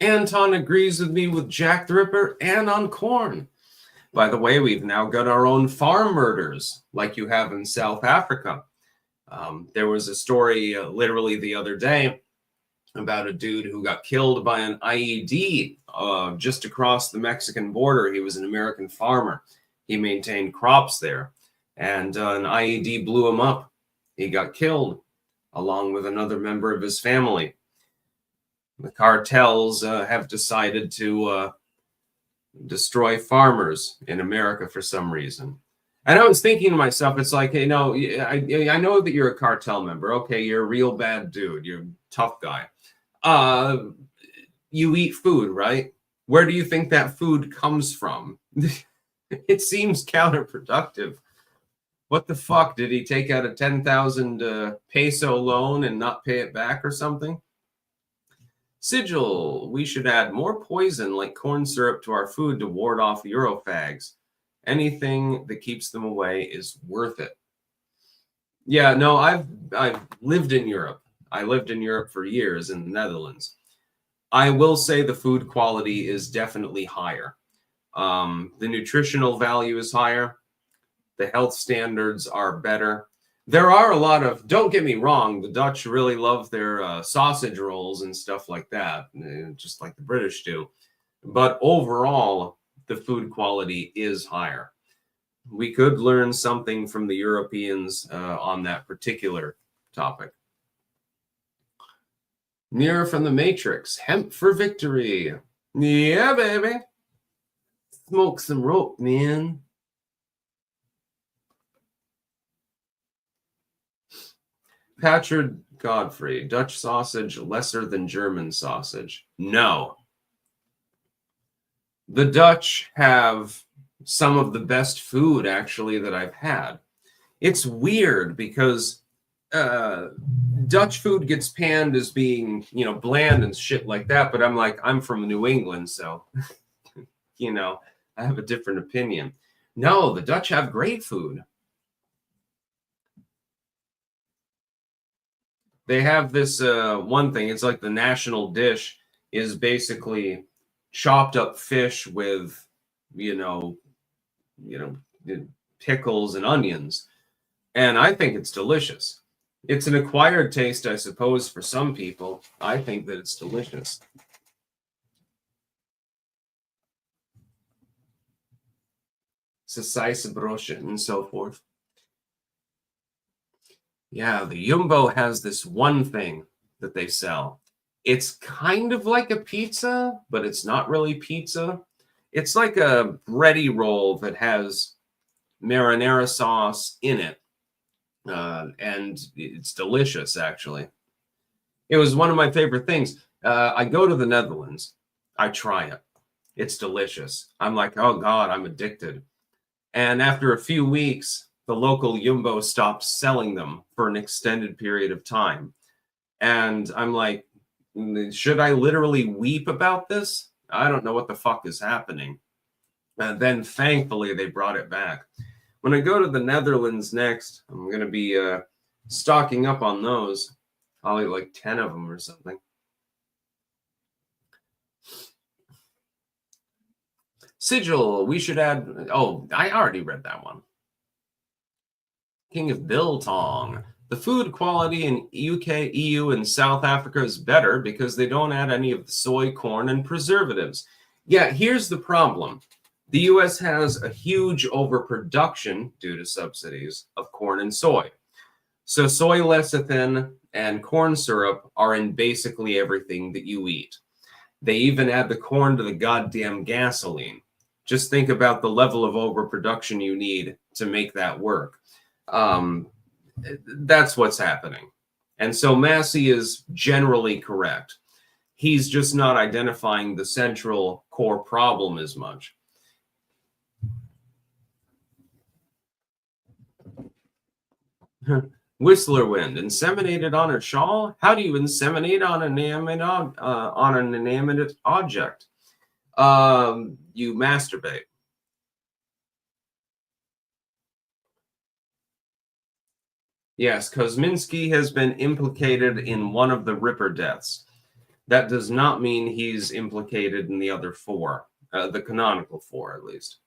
Anton agrees with me with Jack the Ripper and on corn. By the way, we've now got our own farm murders like you have in South Africa. There was a story literally the other day about a dude who got killed by an IED just across the Mexican border. He was an American farmer. He maintained crops there, and an IED blew him up. He got killed along with another member of his family. The cartels have decided to destroy farmers in America for some reason. And I was thinking to myself, it's like, you know, I know that you're a cartel member. Okay, you're a real bad dude. You're a tough guy. You eat food, right? Where do you think that food comes from? It seems counterproductive. What the fuck? Did he take out a 10,000 peso loan and not pay it back or something? Sigil, we should add more poison like corn syrup to our food to ward off Eurofags. Anything that keeps them away is worth it. Yeah, no, I've lived in Europe. I lived in Europe for years in the Netherlands. I will say the food quality is definitely higher. The nutritional value is higher. The health standards are better. There are a lot of, don't get me wrong, the Dutch really love their sausage rolls and stuff like that, just like the British do. But overall, the food quality is higher. We could learn something from the Europeans on that particular topic. Mirror from the Matrix, hemp for victory. Yeah, baby. Smoke some rope, man. Patrick Godfrey, Dutch sausage lesser than German sausage? No. The Dutch have some of the best food, actually, that I've had. It's weird because Dutch food gets panned as being, you know, bland and shit like that. But I'm like, I'm from New England, so, you know, I have a different opinion. No, the Dutch have great food. They have this one thing. It's like the national dish is basically chopped up fish with, you know, pickles and onions. And I think it's delicious. It's an acquired taste, I suppose, for some people. I think that it's delicious. Sausage and so forth. Yeah, the Jumbo has this one thing that they sell. It's kind of like a pizza, but it's not really pizza. It's like a bready roll that has marinara sauce in it, and it's delicious, actually. It was one of my favorite things. I go to the Netherlands. I try it. It's delicious. I'm like, oh God, I'm addicted. And after a few weeks, the local Jumbo stopped selling them for an extended period of time. And I'm like, should I literally weep about this? I don't know what the fuck is happening. And then thankfully they brought it back. When I go to the Netherlands next, I'm going to be stocking up on those. I'll eat like 10 of them or something. Sigil, we should add. Oh, I already read that one. King of Biltong. The food quality in UK, EU, and South Africa is better because they don't add any of the soy, corn, and preservatives. Yeah, here's the problem. The US has a huge overproduction due to subsidies of corn and soy. So soy lecithin and corn syrup are in basically everything that you eat. They even add the corn to the goddamn gasoline. Just think about the level of overproduction you need to make that work. That's what's happening. And so Massey is generally correct. He's just not identifying the central core problem as much. Whistler wind, inseminated on a shawl? How do you inseminate on an inanimate object? You masturbate. Yes, Kosminski has been implicated in one of the Ripper deaths. That does not mean he's implicated in the other four, the canonical four, at least.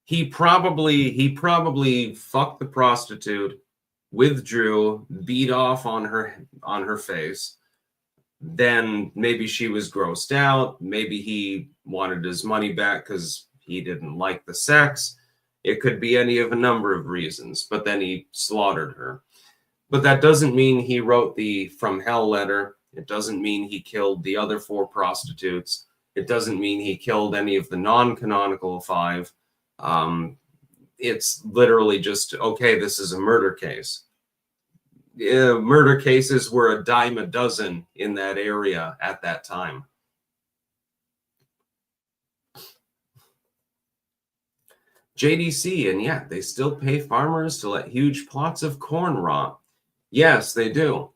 He probably fucked the prostitute, withdrew, beat off on her face. Then maybe she was grossed out. Maybe he wanted his money back because he didn't like the sex. It could be any of a number of reasons, but then he slaughtered her. But that doesn't mean he wrote the From Hell letter. It doesn't mean he killed the other four prostitutes. It doesn't mean he killed any of the non-canonical five. It's literally just, okay, this is a murder case. Murder cases were a dime a dozen in that area at that time. JDC, and yeah, they still pay farmers to let huge plots of corn rot. Yes, they do.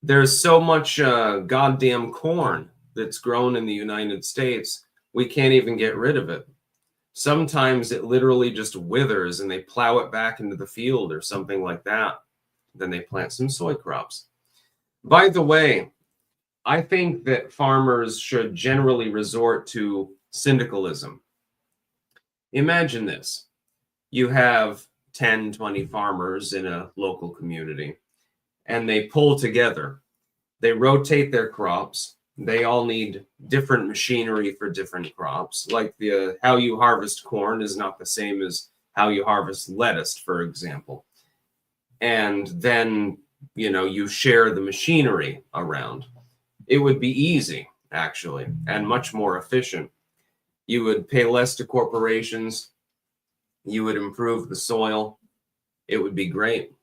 There's so much goddamn corn that's grown in the United States, we can't even get rid of it. Sometimes it literally just withers and they plow it back into the field or something like that. Then they plant some soy crops. By the way, I think that farmers should generally resort to syndicalism. Imagine this. You have 10, 20 farmers in a local community, and they pull together. They rotate their crops. They all need different machinery for different crops. Like how you harvest corn is not the same as how you harvest lettuce, for example. And then, you share the machinery around. It would be easy, actually, and much more efficient. You would pay less to corporations. You would improve the soil. It would be great.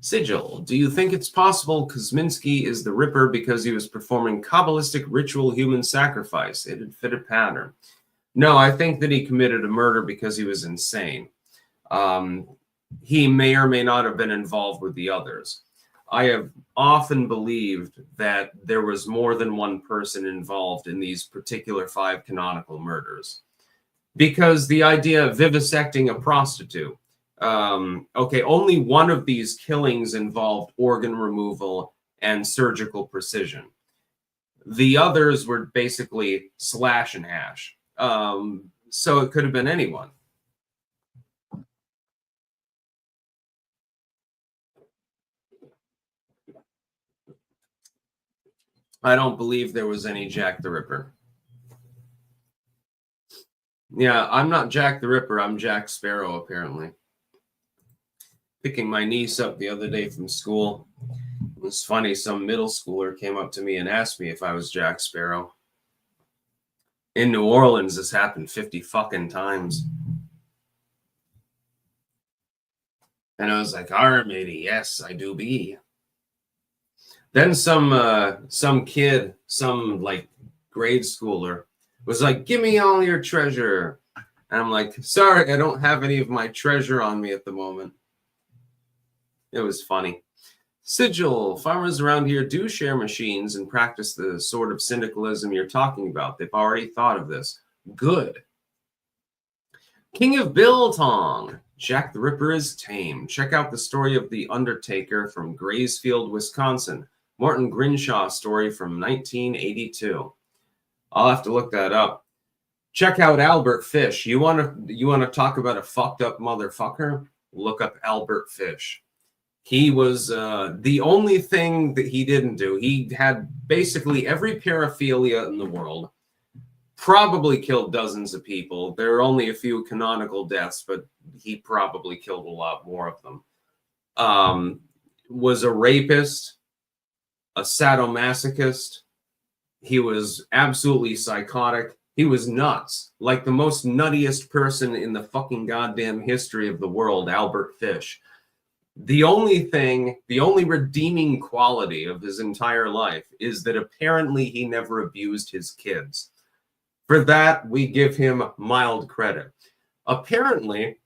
Sigil, do you think it's possible Kosminski is the Ripper because he was performing Kabbalistic ritual human sacrifice? It had fit a pattern. No, I think that he committed a murder because he was insane. He may or may not have been involved with the others. I have often believed that there was more than one person involved in these particular 5 canonical murders. Because the idea of vivisecting a prostitute, okay, only one of these killings involved organ removal and surgical precision. The others were basically slash and hash. So it could have been anyone. I don't believe there was any Jack the Ripper. Yeah, I'm not Jack the Ripper. I'm Jack Sparrow, apparently. Picking my niece up the other day from school. It was funny. Some middle schooler came up to me and asked me if I was Jack Sparrow. In New Orleans, this happened 50 fucking times. And I was like, "Arr, matey, yes, I do be." Then some kid, some like grade schooler, was like, "Give me all your treasure." And I'm like, "Sorry, I don't have any of my treasure on me at the moment." It was funny. Sigil, farmers around here do share machines and practice the sort of syndicalism you're talking about. They've already thought of this. Good. King of Biltong. Jack the Ripper is tame. Check out the story of the Undertaker from Graysfield, Wisconsin. Morton Grinshaw story from 1982. I'll have to look that up. Check out Albert Fish. You want to talk about a fucked up motherfucker? Look up Albert Fish. He was the only thing that he didn't do. He had basically every paraphilia in the world. Probably killed dozens of people. There are only a few canonical deaths, but he probably killed a lot more of them. Was a rapist, a sadomasochist. He was absolutely psychotic. He was nuts. Like the most nuttiest person in the fucking goddamn history of the world, Albert Fish. The only redeeming quality of his entire life is that apparently he never abused his kids. For that, we give him mild credit. Apparently,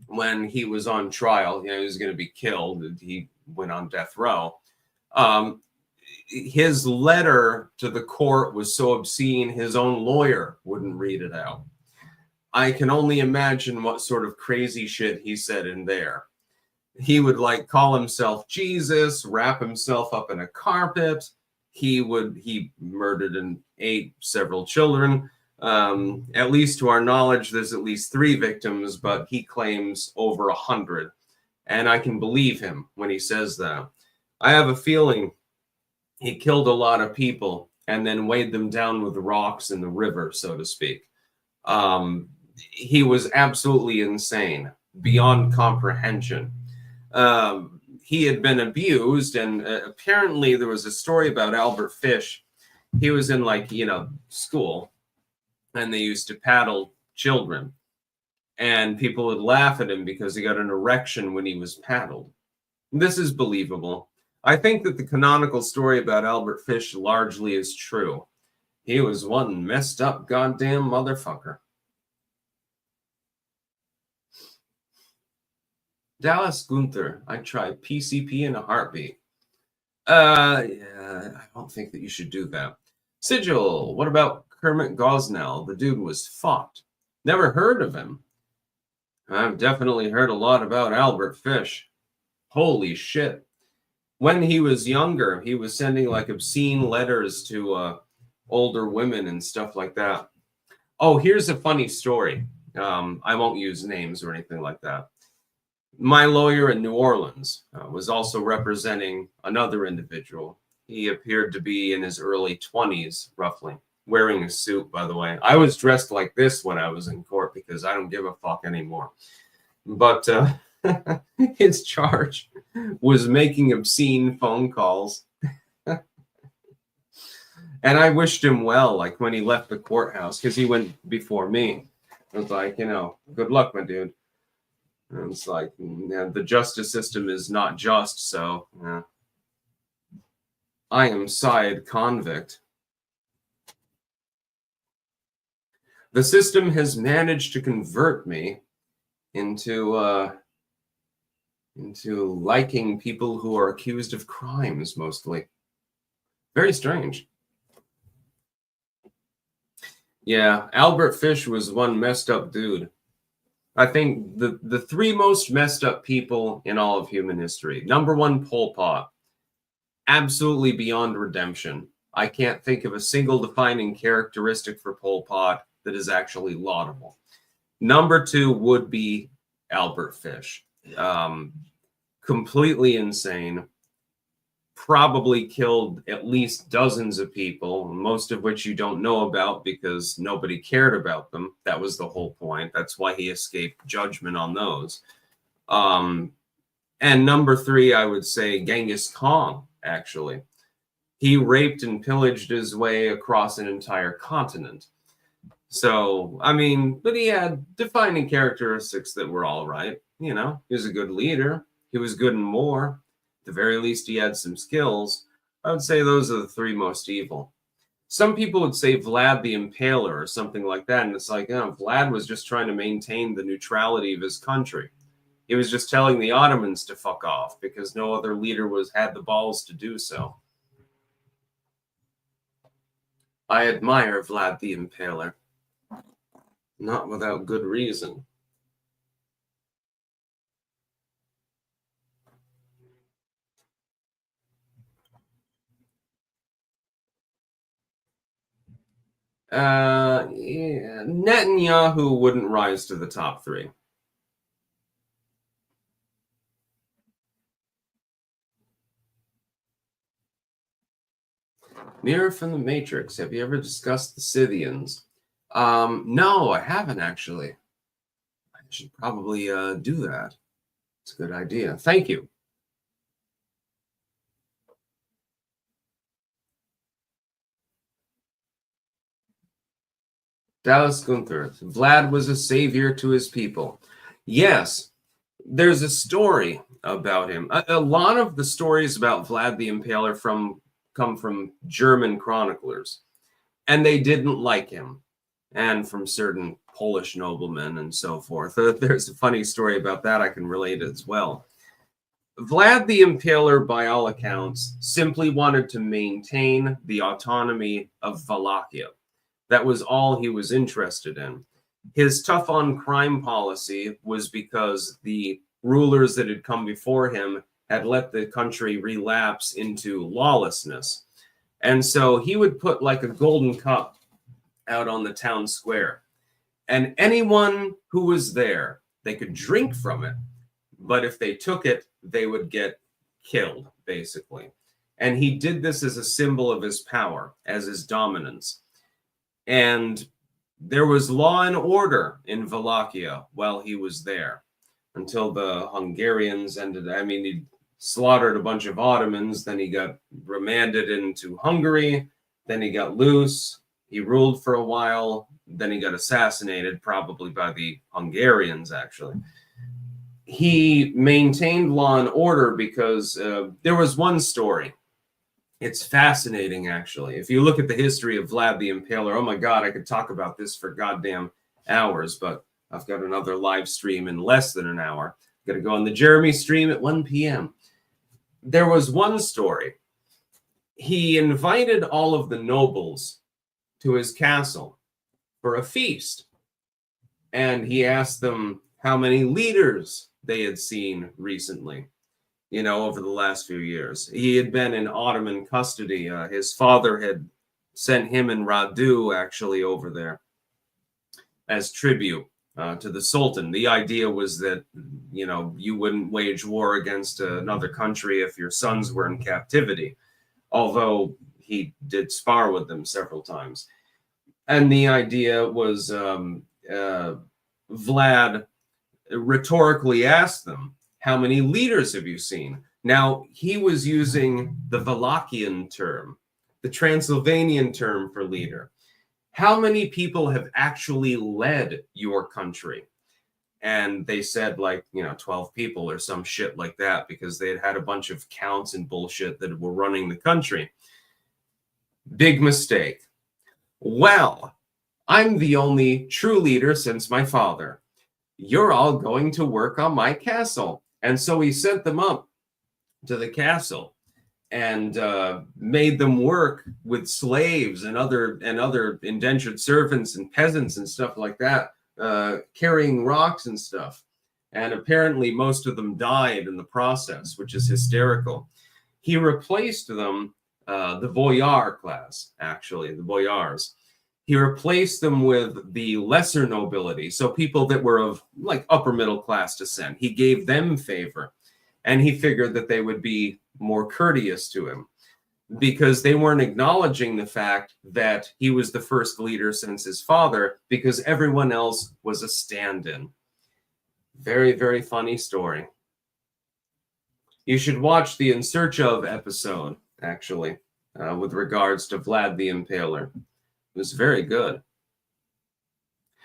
when he was on trial, he was going to be killed. He went on death row. His letter to the court was so obscene, his own lawyer wouldn't read it out. I can only imagine what sort of crazy shit he said in there. He would like call himself Jesus, wrap himself up in a carpet. He murdered and ate several children. At least to our knowledge, there's at least 3 victims, but he claims over 100. And I can believe him when he says that. I have a feeling he killed a lot of people and then weighed them down with rocks in the river, so to speak. He was absolutely insane, beyond comprehension. He had been abused, and apparently there was a story about Albert Fish. He was in school, and they used to paddle children, and people would laugh at him because he got an erection when he was paddled. This is believable. I think that the canonical story about Albert Fish largely is true. He was one messed up goddamn motherfucker. Dallas Gunther, I'd try PCP in a heartbeat. Yeah, I don't think that you should do that. Sigil, what about Kermit Gosnell? The dude was fucked. Never heard of him. I've definitely heard a lot about Albert Fish. Holy shit. When he was younger, he was sending like obscene letters to older women and stuff like that. Oh, here's a funny story. I won't use names or anything like that. My lawyer in New Orleans was also representing another individual. He appeared to be in his early 20s, roughly, wearing a suit, by the way. I was dressed like this when I was in court because I don't give a fuck anymore. But his charge was making obscene phone calls. And I wished him well, like when he left the courthouse, because he went before me. I was like, good luck, my dude. And it's like, the justice system is not just, so I am side convict. The system has managed to convert me into liking people who are accused of crimes, mostly. Very strange. Yeah, Albert Fish was one messed up dude. I think the 3 most messed up people in all of human history. Number 1, Pol Pot. Absolutely beyond redemption. I can't think of a single defining characteristic for Pol Pot that is actually laudable. Number 2 would be Albert Fish. Completely insane. probably killed at least dozens of people, most of which you don't know about because nobody cared about them. That was the whole point. That's why he escaped judgment on those. And number three, I would say Genghis Khan, actually. He raped and pillaged his way across an entire continent. So, I mean, but he had defining characteristics that were all right. You know, he was a good leader. He was good in war. At the very least, he had some skills. I would say those are the three most evil. Some people would say Vlad the Impaler or something like that. And it's like, Vlad was just trying to maintain the neutrality of his country. He was just telling the Ottomans to fuck off because no other leader had the balls to do so. I admire Vlad the Impaler. Not without good reason. Yeah, Netanyahu wouldn't rise to the top three. Mirror from the Matrix. Have you ever discussed the Scythians? No, I haven't actually. I should probably do that. It's a good idea. Thank you. Dallas Gunther. Vlad was a savior to his people. Yes, there's a story about him. A lot of the stories about Vlad the Impaler come from German chroniclers, and they didn't like him, and from certain Polish noblemen and so forth. There's a funny story about that I can relate as well. Vlad the Impaler, by all accounts, simply wanted to maintain the autonomy of Wallachia. That was all he was interested in. His tough on crime policy was because the rulers that had come before him had let the country relapse into lawlessness. And so he would put like a golden cup out on the town square. And anyone who was there, they could drink from it. But if they took it, they would get killed, basically. And he did this as a symbol of his power, as his dominance. And there was law and order in Wallachia while he was there until the Hungarians ended. I mean, he slaughtered a bunch of Ottomans. Then he got remanded into Hungary. Then he got loose. He ruled for a while. Then he got assassinated, probably by the Hungarians, actually. He maintained law and order because there was one story. It's fascinating, actually. If you look at the history of Vlad the Impaler, oh my God, I could talk about this for goddamn hours, but I've got another live stream in less than an hour. I'm going to go on the Jeremy stream at 1 p.m. There was one story. He invited all of the nobles to his castle for a feast. And he asked them how many leaders they had seen recently, you know, over the last few years. He had been in Ottoman custody. His father had sent him and Radu actually over there as tribute to the Sultan. The idea was that, you know, you wouldn't wage war against another country if your sons were in captivity, although he did spar with them several times. And the idea was Vlad rhetorically asked them, how many leaders have you seen? Now, he was using the Wallachian term, the Transylvanian term for leader. How many people have actually led your country? And they said, like, 12 people or some shit like that, because they had a bunch of counts and bullshit that were running the country. Big mistake. Well, I'm the only true leader since my father. You're all going to work on my castle. And so he sent them up to the castle and made them work with slaves and other indentured servants and peasants and stuff like that, carrying rocks and stuff. And apparently most of them died in the process, which is hysterical. He replaced them, the boyar class, actually, the boyars. He replaced them with the lesser nobility, so people that were of like upper middle class descent. He gave them favor, and he figured that they would be more courteous to him, because they weren't acknowledging the fact that he was the first leader since his father, because everyone else was a stand-in. Very, very funny story. You should watch the In Search Of episode, actually, with regards to Vlad the Impaler. It was very good.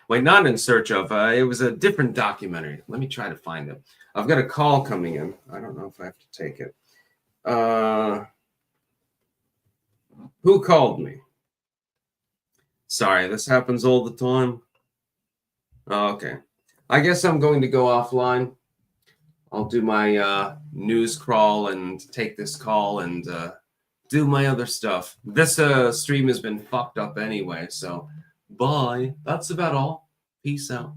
Wait, not In Search Of. It was a different documentary. Let me try to find it. I've got a call coming in. I don't know if I have to take it. Who called me? Sorry, this happens all the time. Okay. I guess I'm going to go offline. I'll do my news crawl and take this call and do my other stuff. This stream has been fucked up anyway, so bye. That's about all. Peace out.